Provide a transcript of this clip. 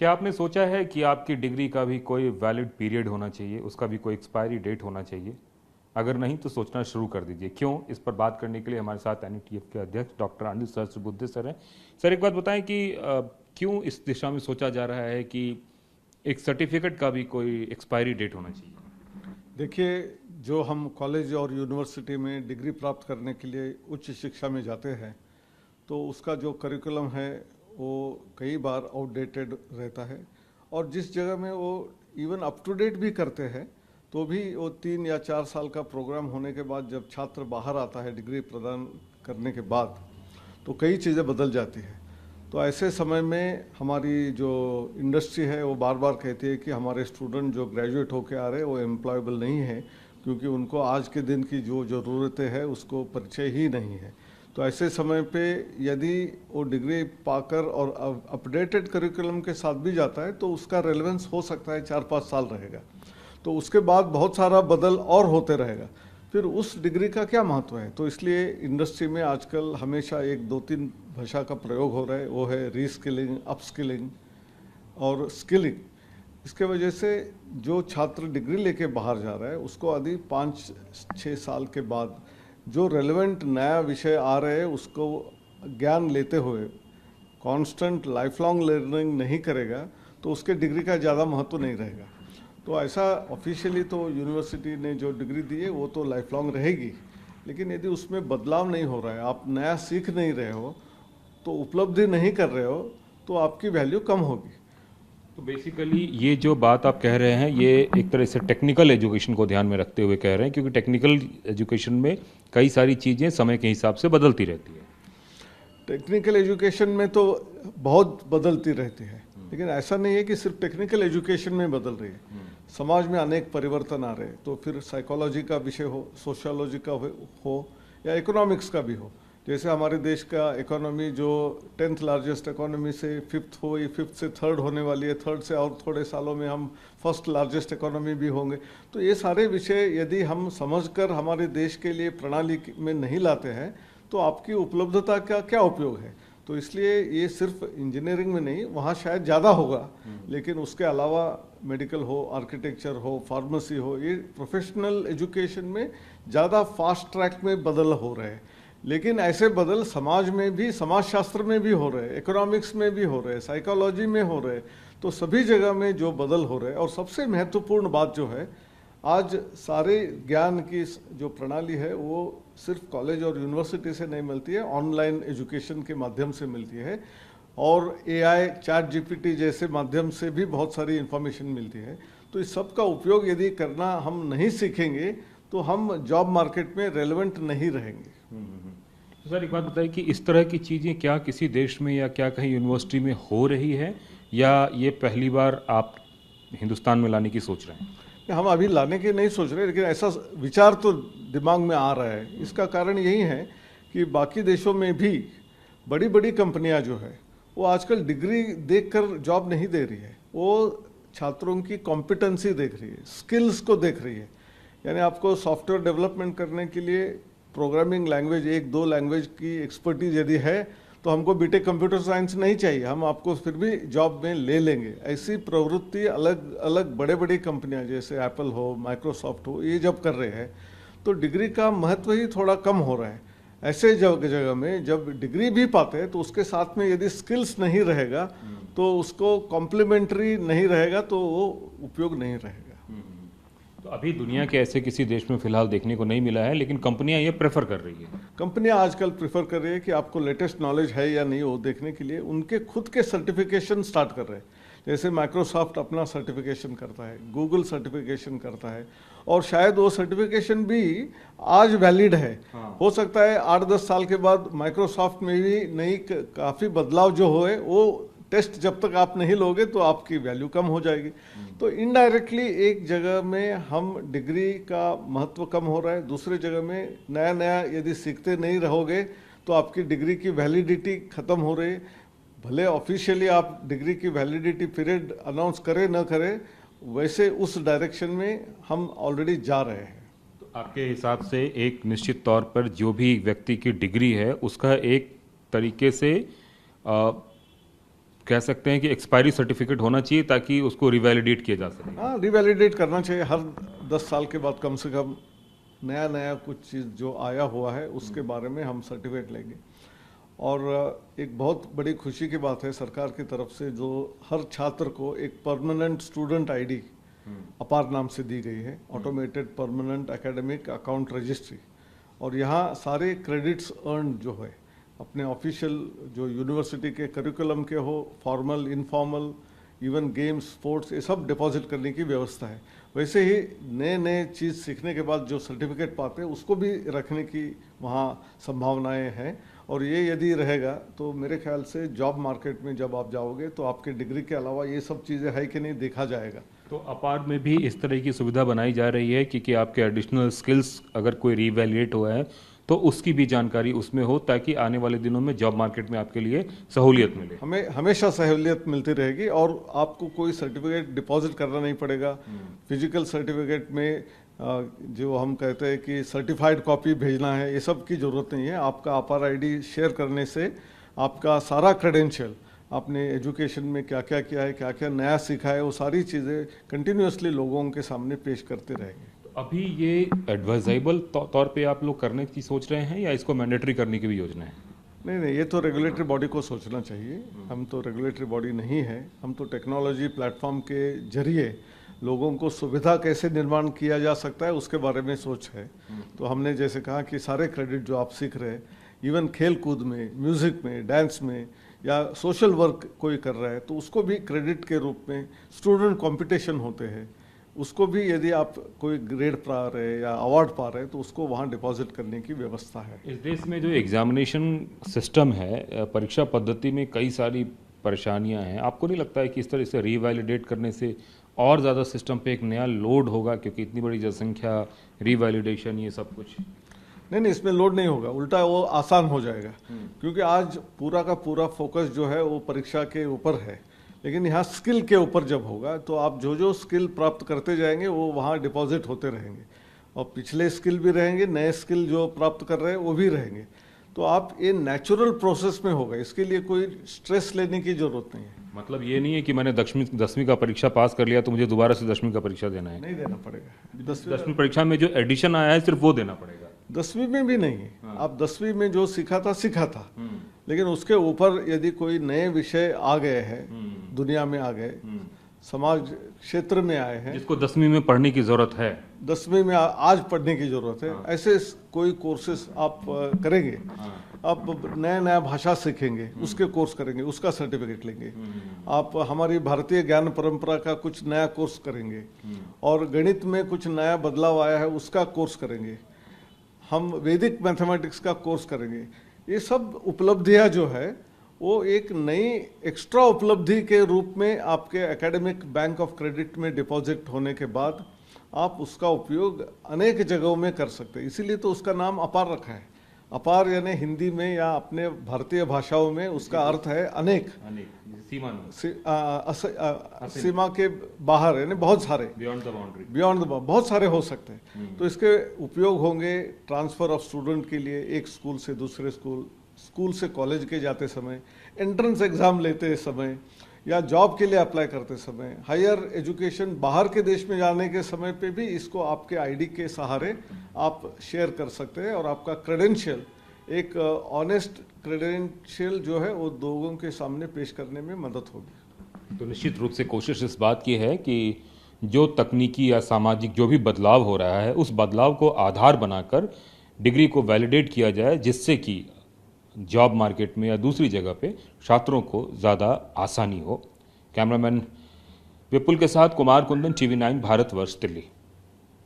क्या आपने सोचा है कि आपकी डिग्री का भी कोई वैलिड पीरियड होना चाहिए, उसका भी कोई एक्सपायरी डेट होना चाहिए? अगर नहीं तो सोचना शुरू कर दीजिए। क्यों? इस पर बात करने के लिए हमारे साथ एनईटीएफ के अध्यक्ष डॉक्टर अनिल सहस्त्रबुद्धे सर हैं। सर, एक बात बताएं कि क्यों इस दिशा में सोचा जा रहा है कि एक सर्टिफिकेट का भी कोई एक्सपायरी डेट होना चाहिए? देखिए, जो हम कॉलेज और यूनिवर्सिटी में डिग्री प्राप्त करने के लिए उच्च शिक्षा में जाते हैं, तो उसका जो करिकुलम है वो कई बार आउटडेटेड रहता है। और जिस जगह में वो इवन अप टू डेट भी करते हैं, तो भी वो 3 या 4 साल का प्रोग्राम होने के बाद जब छात्र बाहर आता है डिग्री प्रदान करने के बाद, तो कई चीज़ें बदल जाती हैं। तो ऐसे समय में हमारी जो इंडस्ट्री है वो बार बार कहती है कि हमारे स्टूडेंट जो ग्रेजुएट होकर आ रहे हैं वो एम्प्लॉयबल नहीं है, क्योंकि उनको आज के दिन की जो ज़रूरतें हैं उसको परिचय ही नहीं है। तो ऐसे समय पे यदि वो डिग्री पाकर और अपडेटेड करिकुलम के साथ भी जाता है तो उसका रेलेवेंस हो सकता है 4-5 साल रहेगा। तो उसके बाद बहुत सारा बदल और होते रहेगा, फिर उस डिग्री का क्या महत्व है। तो इसलिए इंडस्ट्री में आजकल हमेशा एक 2-3 भाषा का प्रयोग हो रहा है, वो है रीस्किलिंग, अपस्किलिंग और स्किलिंग। इसके वजह से जो छात्र डिग्री लेके बाहर जा रहा है उसको यदि 5-6 साल के बाद जो रेलेवेंट नया विषय आ रहे हैं उसको ज्ञान लेते हुए कांस्टेंट लाइफ लॉन्ग लर्निंग नहीं करेगा तो उसके डिग्री का ज़्यादा महत्व नहीं रहेगा। तो ऐसा ऑफिशियली तो यूनिवर्सिटी ने जो डिग्री दी है वो तो लाइफ लॉन्ग रहेगी, लेकिन यदि उसमें बदलाव नहीं हो रहा है, आप नया सीख नहीं रहे हो, तो उपलब्धि नहीं कर रहे हो, तो आपकी वैल्यू कम होगी। तो बेसिकली ये जो बात आप कह रहे हैं ये एक तरह से टेक्निकल एजुकेशन को ध्यान में रखते हुए कह रहे हैं, क्योंकि टेक्निकल एजुकेशन में कई सारी चीज़ें समय के हिसाब से बदलती रहती है। टेक्निकल एजुकेशन में तो बहुत बदलती रहती है, लेकिन ऐसा नहीं है कि सिर्फ टेक्निकल एजुकेशन में बदल रही है। समाज में अनेक परिवर्तन आ रहे हैं, तो फिर साइकोलॉजी का विषय हो, सोशियोलॉजी का हो या इकोनॉमिक्स का भी हो। जैसे हमारे देश का इकोनॉमी जो 10th लार्जेस्ट इकोनॉमी से 5th हुई, 5th से 3rd होने वाली है, 3rd से और थोड़े सालों में हम 1st लार्जेस्ट इकोनॉमी भी होंगे। तो ये सारे विषय यदि हम समझकर हमारे देश के लिए प्रणाली में नहीं लाते हैं तो आपकी उपलब्धता का क्या उपयोग है। तो इसलिए ये सिर्फ इंजीनियरिंग में नहीं, वहाँ शायद ज़्यादा होगा, लेकिन उसके अलावा मेडिकल हो, आर्किटेक्चर हो, फार्मेसी हो, ये प्रोफेशनल एजुकेशन में ज़्यादा फास्ट ट्रैक में बदल हो रहे हैं। लेकिन ऐसे बदल समाज में भी, समाजशास्त्र में भी हो रहे हैं, इकोनॉमिक्स में भी हो रहे हैं, साइकोलॉजी में हो रहे हैं। तो सभी जगह में जो बदल हो रहे हैं, और सबसे महत्वपूर्ण बात जो है, आज सारे ज्ञान की जो प्रणाली है वो सिर्फ कॉलेज और यूनिवर्सिटी से नहीं मिलती है, ऑनलाइन एजुकेशन के माध्यम से मिलती है, और एआई, चैट जीपीटी जैसे माध्यम से भी बहुत सारी इंफॉर्मेशन मिलती है। तो इस सब का उपयोग यदि करना हम नहीं सीखेंगे तो हम जॉब मार्केट में रेलेवेंट नहीं रहेंगे। तो सर, एक बात बताइए कि इस तरह की चीज़ें क्या किसी देश में या क्या कहीं यूनिवर्सिटी में हो रही है, या ये पहली बार आप हिंदुस्तान में लाने की सोच रहे हैं? हम अभी लाने की नहीं सोच रहे, लेकिन ऐसा विचार तो दिमाग में आ रहा है। इसका कारण यही है कि बाकी देशों में भी बड़ी बड़ी कंपनियां जो है वो आजकल डिग्री देखकर जॉब नहीं दे रही है, वो छात्रों की कॉम्पिटेंसी देख रही है, स्किल्स को देख रही है। यानी आपको सॉफ्टवेयर डेवलपमेंट करने के लिए प्रोग्रामिंग लैंग्वेज, 1-2 लैंग्वेज की एक्सपर्टीज यदि है तो हमको बीटेक कंप्यूटर साइंस नहीं चाहिए, हम आपको फिर भी जॉब में ले लेंगे। ऐसी प्रवृत्ति अलग अलग बड़े बड़ी कंपनियां जैसे एप्पल हो, माइक्रोसॉफ्ट हो, ये जब कर रहे हैं तो डिग्री का महत्व ही थोड़ा कम हो रहा है। ऐसे जगह में जब डिग्री भी पाते हैं तो उसके साथ में यदि स्किल्स नहीं रहेगा तो उसको कॉम्प्लीमेंट्री नहीं रहेगा तो वो उपयोग नहीं रहेगा। तो अभी दुनिया के ऐसे किसी देश में फिलहाल देखने को नहीं मिला है, लेकिन कंपनियां ये प्रेफर कर रही है। कंपनियां आजकल प्रेफर कर रही है कि आपको लेटेस्ट नॉलेज है या नहीं, वो देखने के लिए उनके खुद के सर्टिफिकेशन स्टार्ट कर रहे हैं। जैसे माइक्रोसॉफ्ट अपना सर्टिफिकेशन करता है, गूगल सर्टिफिकेशन करता है, और शायद वो सर्टिफिकेशन भी आज वैलिड है। हो सकता है 8-10 साल के बाद माइक्रोसॉफ्ट में भी नई काफ़ी बदलाव जो होए, वो टेस्ट जब तक आप नहीं लोगे तो आपकी वैल्यू कम हो जाएगी। तो इनडायरेक्टली एक जगह में हम डिग्री का महत्व कम हो रहा है, दूसरे जगह में नया नया यदि सीखते नहीं रहोगे तो आपकी डिग्री की वैलिडिटी ख़त्म हो रही है। भले ऑफिशियली आप डिग्री की वैलिडिटी पीरियड अनाउंस करें न करें, वैसे उस डायरेक्शन में हम ऑलरेडी जा रहे हैं। तो आपके हिसाब से एक निश्चित तौर पर जो भी व्यक्ति की डिग्री है उसका एक तरीके से कह सकते हैं कि एक्सपायरी सर्टिफिकेट होना चाहिए ताकि उसको रिवैलिडेट किया जा सके। हाँ, रिवैलिडेट करना चाहिए हर 10 साल के बाद, कम से कम नया नया कुछ चीज़ जो आया हुआ है उसके बारे में हम सर्टिफिकेट लेंगे। और एक बहुत बड़ी खुशी की बात है सरकार की तरफ से, जो हर छात्र को एक परमानेंट स्टूडेंट आईडी अपार नाम से दी गई है, automated permanent academic account registry. और यहाँ सारे क्रेडिट्स अर्न जो है अपने ऑफिशियल जो यूनिवर्सिटी के करिकुलम के हो, formal, informal, even games, sports, ये सब डिपॉजिट करने की व्यवस्था है। वैसे ही नए नए चीज़ सीखने के बाद जो सर्टिफिकेट पाते हैं उसको भी रखने की वहाँ संभावनाएं हैं। और ये यदि रहेगा तो मेरे ख्याल से जॉब मार्केट में जब आप जाओगे तो आपके डिग्री के अलावा ये सब चीज़ें है कि नहीं देखा जाएगा। तो अपार में भी इस तरह की सुविधा बनाई जा रही है कि आपके एडिशनल स्किल्स अगर कोई रिवैल्यूएट हुआ है तो उसकी भी जानकारी उसमें हो, ताकि आने वाले दिनों में जॉब मार्केट में आपके लिए सहूलियत मिले। हमें हमेशा सहूलियत मिलती रहेगी और आपको कोई सर्टिफिकेट डिपॉजिट करना नहीं पड़ेगा। फिजिकल सर्टिफिकेट में जो हम कहते हैं कि सर्टिफाइड कॉपी भेजना है, ये सब की ज़रूरत नहीं है। आपका अपार आईडी शेयर करने से आपका सारा क्रेडेंशियल, आपने एजुकेशन में क्या क्या किया है, क्या क्या नया सीखा है, वो सारी चीज़ें कंटिन्यूसली लोगों के सामने पेश करते रहेंगे। अभी ये एडवाइजेबल तौर पे आप लोग करने की सोच रहे हैं या इसको मैंडेटरी करने की भी योजना है? नहीं नहीं, ये तो रेगुलेटरी बॉडी को सोचना चाहिए। हम तो रेगुलेटरी बॉडी नहीं है, हम तो टेक्नोलॉजी प्लेटफॉर्म के जरिए लोगों को सुविधा कैसे निर्माण किया जा सकता है उसके बारे में सोच है। तो हमने जैसे कहा कि सारे क्रेडिट जो आप सीख रहे हैं, इवन खेल कूद में, म्यूज़िक में, डांस में, या सोशल वर्क कोई कर रहा है तो उसको भी क्रेडिट के रूप में, स्टूडेंट कंपटीशन होते हैं उसको भी यदि आप कोई ग्रेड पा रहे हैं या अवार्ड पा रहे हैं तो उसको वहाँ डिपॉजिट करने की व्यवस्था है। इस देश में जो एग्जामिनेशन सिस्टम है, परीक्षा पद्धति में कई सारी परेशानियां हैं। आपको नहीं लगता है कि इस तरह से रीवैलिडेट करने से और ज़्यादा सिस्टम पे एक नया लोड होगा, क्योंकि इतनी बड़ी जनसंख्या, रीवैलिडेशन, ये सब कुछ? नहीं, इसमें लोड नहीं होगा, उल्टा वो आसान हो जाएगा। क्योंकि आज पूरा का पूरा फोकस जो है वो परीक्षा के ऊपर है, लेकिन यहाँ स्किल के ऊपर जब होगा तो आप जो जो स्किल प्राप्त करते जाएंगे वो वहाँ डिपॉजिट होते रहेंगे, और पिछले स्किल भी रहेंगे, नए स्किल जो प्राप्त कर रहे हैं वो भी रहेंगे। तो आप ये नेचुरल प्रोसेस में होगा, इसके लिए कोई स्ट्रेस लेने की जरूरत नहीं है। मतलब ये नहीं है कि मैंने 10वीं का परीक्षा पास कर लिया तो मुझे दोबारा से 10वीं का परीक्षा देना है? नहीं देना पड़ेगा। 10वीं परीक्षा में जो एडिशन आया है सिर्फ वो देना पड़ेगा। 10वीं में भी नहीं, आप 10वीं में जो सीखा था, लेकिन उसके ऊपर यदि कोई नए विषय आ गए हैं, दुनिया में आ गए, समाज क्षेत्र में आए हैं, जिसको 10वीं में पढ़ने की जरूरत है, 10वीं में आज पढ़ने की जरूरत है, ऐसे कोई कोर्सेस आप करेंगे, आप नया नया भाषा सीखेंगे, उसके कोर्स करेंगे, उसका सर्टिफिकेट लेंगे, आप हमारी भारतीय ज्ञान परंपरा का कुछ नया कोर्स करेंगे, और गणित में कुछ नया बदलाव आया है उसका कोर्स करेंगे, हम वैदिक मैथमेटिक्स का कोर्स करेंगे। ये सब उपलब्धियां जो है वो एक नई एक्स्ट्रा उपलब्धि के रूप में आपके एकेडमिक बैंक ऑफ क्रेडिट में डिपॉजिट होने के बाद आप उसका उपयोग अनेक जगहों में कर सकते हैं। इसीलिए तो उसका नाम अपार रखा है। अपार यानी हिंदी में या अपने भारतीय भाषाओं में उसका अर्थ है अनेक, सीमा के बाहर, यानी बहुत सारे, beyond the boundary, beyond the, बहुत सारे हो सकते हैं। तो इसके उपयोग होंगे ट्रांसफर ऑफ स्टूडेंट के लिए, एक स्कूल से दूसरे स्कूल, स्कूल से कॉलेज के जाते समय, एंट्रेंस एग्जाम लेते समय, या जॉब के लिए अप्लाई करते समय, हायर एजुकेशन बाहर के देश में जाने के समय पे भी इसको आपके आईडी के सहारे आप शेयर कर सकते हैं, और आपका क्रेडेंशियल, एक ऑनेस्ट क्रेडेंशियल जो है वो लोगों के सामने पेश करने में मदद होगी। तो निश्चित रूप से कोशिश इस बात की है कि जो तकनीकी या सामाजिक जो भी बदलाव हो रहा है उस बदलाव को आधार बनाकर डिग्री को वैलिडेट किया जाए, जिससे कि जॉब मार्केट में या दूसरी जगह पे छात्रों को ज़्यादा आसानी हो। कैमरामैन विपुल के साथ कुमार कुंदन, TV9 भारतवर्ष, दिल्ली।